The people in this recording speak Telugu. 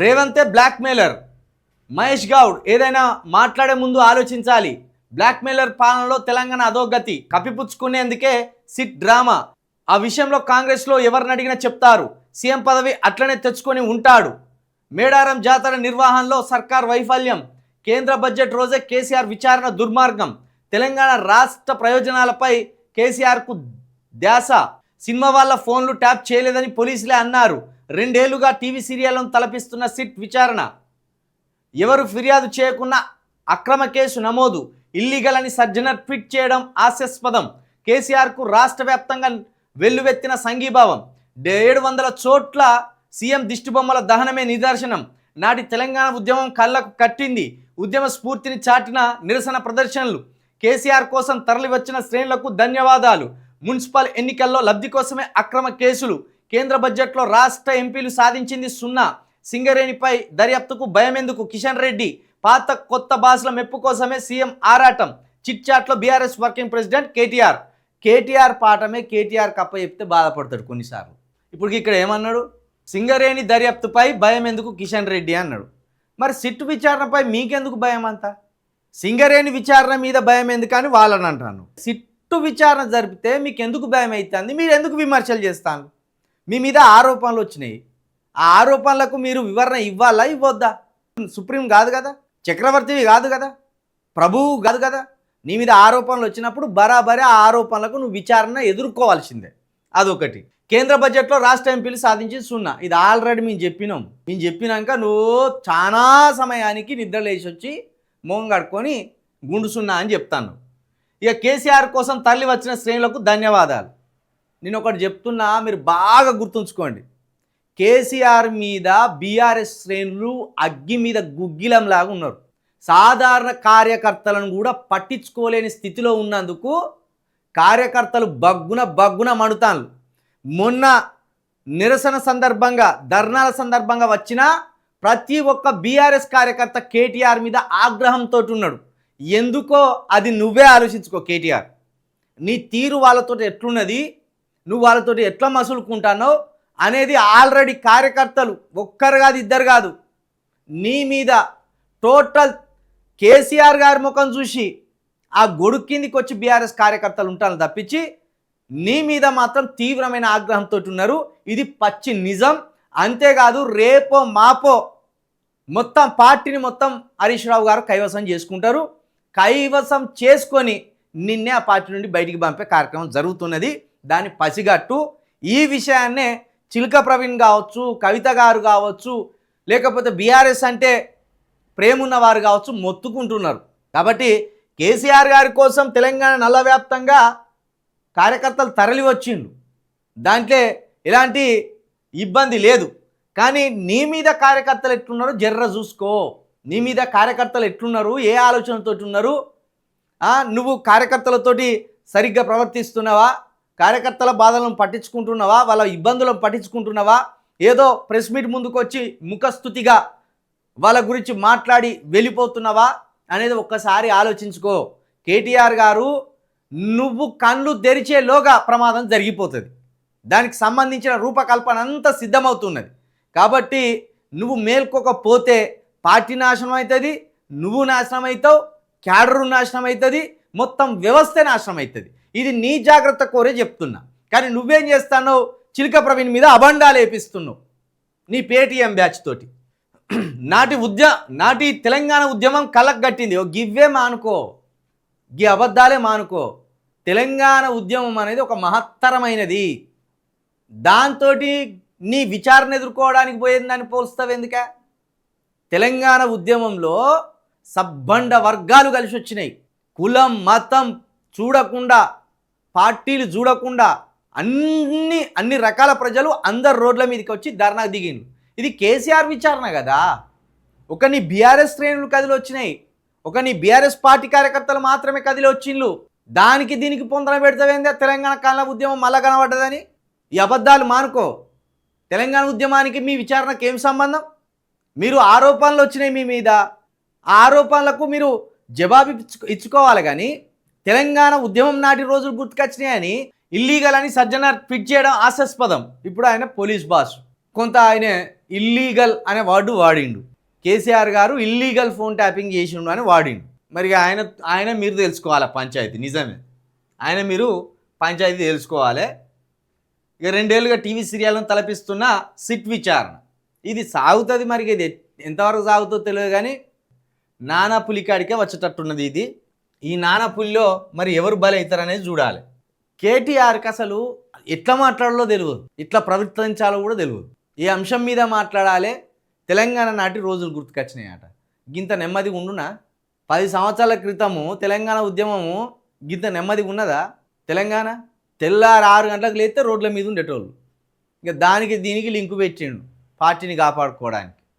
రేవంతే బ్లాక్మెయిలర్. మహేష్ గౌడ్ ఏదైనా మాట్లాడే ముందు ఆలోచించాలి. బ్లాక్మెయిలర్ పాలనలో తెలంగాణ అధోగతి కప్పిపుచ్చుకునేందుకే సిట్ డ్రామా. ఆ విషయంలో కాంగ్రెస్లో ఎవరిని అడిగినా చెప్తారు. సీఎం పదవి అట్లనే తెచ్చుకొని ఉంటాడు. మేడారం జాతర నిర్వహణలో సర్కార్ వైఫల్యం. కేంద్ర బడ్జెట్ రోజే కేసీఆర్ విచారణ దుర్మార్గం. తెలంగాణ రాష్ట్ర ప్రయోజనాలపై కేసీఆర్కు ధ్యాస. సినిమా వాళ్ళ ఫోన్లు ట్యాప్ చేయలేదని పోలీసులే అన్నారు. 2 ఏళ్లుగా టీవీ సీరియళ్లను తలపిస్తున్న సిట్ విచారణ. ఎవరు ఫిర్యాదు చేయకున్నా అక్రమ కేసు నమోదు. ఇల్లీగల్ అని సజ్జనర్ ట్వీట్ చేయడం హాస్యాస్పదం. కేసీఆర్కు రాష్ట్ర వ్యాప్తంగా వెల్లువెత్తిన సంఘీభావం. 700 చోట్ల సీఎం దిష్టిబొమ్మల దహనమే నిదర్శనం. నాటి తెలంగాణ ఉద్యమం కళ్ళకు కట్టింది. ఉద్యమ స్ఫూర్తిని చాటిన నిరసన ప్రదర్శనలు. కేసీఆర్ కోసం తరలివచ్చిన శ్రేణులకు ధన్యవాదాలు. మున్సిపల్ ఎన్నికల్లో లబ్ధి కోసమే అక్రమ కేసులు. కేంద్ర బడ్జెట్లో రాష్ట్ర ఎంపీలు సాధించింది 0. సింగరేణిపై దర్యాప్తుకు భయమెందుకు? కిషన్ రెడ్డి. పాత కొత్త భాషల మెప్పు కోసమే సీఎం ఆరాటం. చిట్ చాట్లో బీఆర్ఎస్ వర్కింగ్ ప్రెసిడెంట్ కేటీఆర్ పాఠమే కేటీఆర్ కప్ప చెప్తే బాధపడతాడు కొన్నిసార్లు. ఇప్పుడు ఇక్కడ ఏమన్నాడు? సింగరేణి దర్యాప్తుపై భయం ఎందుకు కిషన్ రెడ్డి అన్నాడు. మరి సిట్ విచారణపై మీకెందుకు భయం అంతా? సింగరేణి విచారణ మీద భయం ఎందుకని వాళ్ళని అంటాను. సిట్టు విచారణ జరిపితే మీకు ఎందుకు భయం అవుతుంది? మీరు ఎందుకు విమర్శలు చేస్తాను? మీ మీద ఆరోపణలు వచ్చినాయి. ఆ ఆరోపణలకు మీరు వివరణ ఇవ్వాలా ఇవ్వద్దా? సుప్రీం కాదు కదా, చక్రవర్తివి కాదు కదా, ప్రభువు కాదు కదా. నీ మీద ఆరోపణలు వచ్చినప్పుడు బరాబరే ఆ ఆరోపణలకు నువ్వు విచారణ ఎదుర్కోవాల్సిందే. అదొకటి. కేంద్ర బడ్జెట్లో రాష్ట్ర ఎంపీలు సాధించింది 0. ఇది ఆల్రెడీ మేము చెప్పినాక నువ్వు చాలా సమయానికి నిద్ర లేచి వచ్చి మొహం కడుక్కొని గుండు 0 అని చెప్తాను. ఇక కేసీఆర్ కోసం తరలి వచ్చిన శ్రేణులకు ధన్యవాదాలు. నేను ఒకటి చెప్తున్నా, మీరు బాగా గుర్తుంచుకోండి. కేసీఆర్ మీద బీఆర్ఎస్ శ్రేణులు అగ్గి మీద గుగ్గిలంలాగా ఉన్నారు. సాధారణ కార్యకర్తలను కూడా పట్టించుకోలేని స్థితిలో ఉన్నందుకు కార్యకర్తలు బగ్గున మడుతాను. మొన్న నిరసన సందర్భంగా, ధర్నాల సందర్భంగా వచ్చిన ప్రతి ఒక్క బీఆర్ఎస్ కార్యకర్త కేటీఆర్ మీద ఆగ్రహంతో ఉన్నాడు. ఎందుకో అది నువ్వే ఆలోచించుకో. కేటీఆర్ నీ తీరు వాళ్ళతో ఎట్లున్నది, నువ్వు వాళ్ళతో ఎట్లా మసులుకుంటానో అనేది ఆల్రెడీ కార్యకర్తలు ఒక్కరు కాదు, ఇద్దరు కాదు, నీ మీద టోటల్ కేసీఆర్ గారి ముఖం చూసి ఆ గొడుగు కిందికి వచ్చి బీఆర్ఎస్ కార్యకర్తలు ఉంటారు తప్పించి నీ మీద మాత్రం తీవ్రమైన ఆగ్రహంతో ఉన్నారు. ఇది పచ్చి నిజం. అంతేకాదు రేపో మాపో మొత్తం పార్టీని మొత్తం హరీష్ రావు గారు కైవసం చేసుకుంటారు. కైవసం చేసుకొని నిన్నే ఆ పార్టీ నుండి బయటికి పంపే కార్యక్రమం జరుగుతున్నది. దాన్ని పసిగట్టు. ఈ విషయాన్నే చిలక ప్రవీణ్ కావచ్చు, కవిత గారు కావచ్చు, లేకపోతే బీఆర్ఎస్ అంటే ప్రేమ ఉన్నవారు కావచ్చు మొత్తుకుంటున్నారు. కాబట్టి కేసీఆర్ గారి కోసం తెలంగాణ నల్ల వ్యాప్తంగా కార్యకర్తలు తరలి వచ్చిండ్రు. దాంట్లో ఎలాంటి ఇబ్బంది లేదు. కానీ నీ మీద కార్యకర్తలు ఎట్లున్నారో జర్ర చూసుకో. నీ మీద కార్యకర్తలు ఎట్లున్నారు, ఏ ఆలోచనతో ఉన్నారు, నువ్వు కార్యకర్తలతోటి సరిగ్గా ప్రవర్తిస్తున్నావా, కార్యకర్తల బాధలను పట్టించుకుంటున్నావా, వాళ్ళ ఇబ్బందులను పట్టించుకుంటున్నావా, ఏదో ప్రెస్ మీట్ ముందుకు వచ్చి ముఖస్తుతిగా వాళ్ళ గురించి మాట్లాడి వెళ్ళిపోతున్నావా అనేది ఒక్కసారి ఆలోచించుకో. కేటీఆర్ గారు నువ్వు కళ్ళు తెరిచేలోగా ప్రమాదం జరిగిపోతుంది. దానికి సంబంధించిన రూపకల్పన అంతా సిద్ధమవుతున్నది. కాబట్టి నువ్వు మేల్కోకపోతే పార్టీ నాశనం అవుతుంది, నువ్వు నాశనం అవుతావు, క్యాడరు నాశనం అవుతుంది, మొత్తం వ్యవస్థ నాశనం అవుతుంది. ఇది నీ జాగ్రత్త కోరే చెప్తున్నా. కానీ నువ్వేం చేస్తానో చిలక ప్రవీణ్ మీద అబండాలు వేపిస్తున్నావు నీ పేటీఎం బ్యాచ్ తోటి. నాటి తెలంగాణ ఉద్యమం కళ్ళకు కట్టింది. గివ్వే మానుకో, గీ అబద్ధాలే మానుకో. తెలంగాణ ఉద్యమం అనేది ఒక మహత్తరమైనది. దాంతో నీ విచారణ ఎదుర్కోవడానికి పోయేది దాన్ని పోల్స్తావు ఎందుక? తెలంగాణ ఉద్యమంలో సబ్బండ వర్గాలు కలిసి వచ్చినాయి. కులం మతం చూడకుండా, పార్టీలు చూడకుండా అన్ని రకాల ప్రజలు అందరు రోడ్ల మీదకి వచ్చి ధర్నాకు దిగిండ్రు. ఇది కేసీఆర్ విచారణ కదా. ఒక నీ బీఆర్ఎస్ శ్రేణులు కదిలి వచ్చినాయి, ఒక నీ బీఆర్ఎస్ పార్టీ కార్యకర్తలు మాత్రమే కదిలి వచ్చిండ్రు. దానికి దీనికి పొందన పెడతావేందా? తెలంగాణ కాలం ఉద్యమం మళ్ళా కనబడ్డదని. ఈ అబద్ధాలు మానుకో. తెలంగాణ ఉద్యమానికి మీ విచారణకు ఏం సంబంధం? మీరు ఆరోపణలు వచ్చినాయి మీ మీద, ఆ ఆరోపణలకు మీరు జవాబు ఇచ్చుకోవాలి. కానీ తెలంగాణ ఉద్యమం నాటి రోజులు గుర్తుకొచ్చినాయని ఇల్లీగల్ అని సజ్జనర్ ట్వీట్ చేయడం హాస్యాస్పదం. ఇప్పుడు ఆయన పోలీస్ బాస్, కొంత ఆయన ఇల్లీగల్ అనే వర్డ్ వాడిండు. కేసీఆర్ గారు ఇల్లీగల్ ఫోన్ ట్యాపింగ్ చేసిండు అని వాడిండు. మరి ఆయన మీరు తెలుసుకోవాలి పంచాయతీ. నిజమే, ఆయన మీరు పంచాయతీ తెలుసుకోవాలి. ఇక 2 ఏళ్ళుగా టీవీ సీరియల్ను తలపిస్తున్న సిట్ విచారణ ఇది సాగుతుంది. మరి ఇది ఎంతవరకు సాగుతుందో తెలియదు, కానీ నానా పులికాడికే వచ్చేటట్టున్నది ఇది. ఈ నానా పులిలో మరి ఎవరు బలవుతారు అనేది చూడాలి. కేటీఆర్కి అసలు ఎట్లా మాట్లాడాలో తెలియదు, ఎట్లా ప్రవర్తించాలో కూడా తెలియదు. ఏ అంశం మీద మాట్లాడాలి. తెలంగాణ నాటి రోజులు గుర్తుకొచ్చినాయట. గింత నెమ్మదిగా ఉండునా? 10 సంవత్సరాల క్రితము తెలంగాణ ఉద్యమము గింత నెమ్మదిగా ఉన్నదా? తెలంగాణ తెల్లారు 6 గంటలకు లేస్తే రోడ్ల మీద ఉండేటోళ్ళు. ఇక దీనికి లింకు పెట్టిండు పార్టీని కాపాడుకోవడానికి.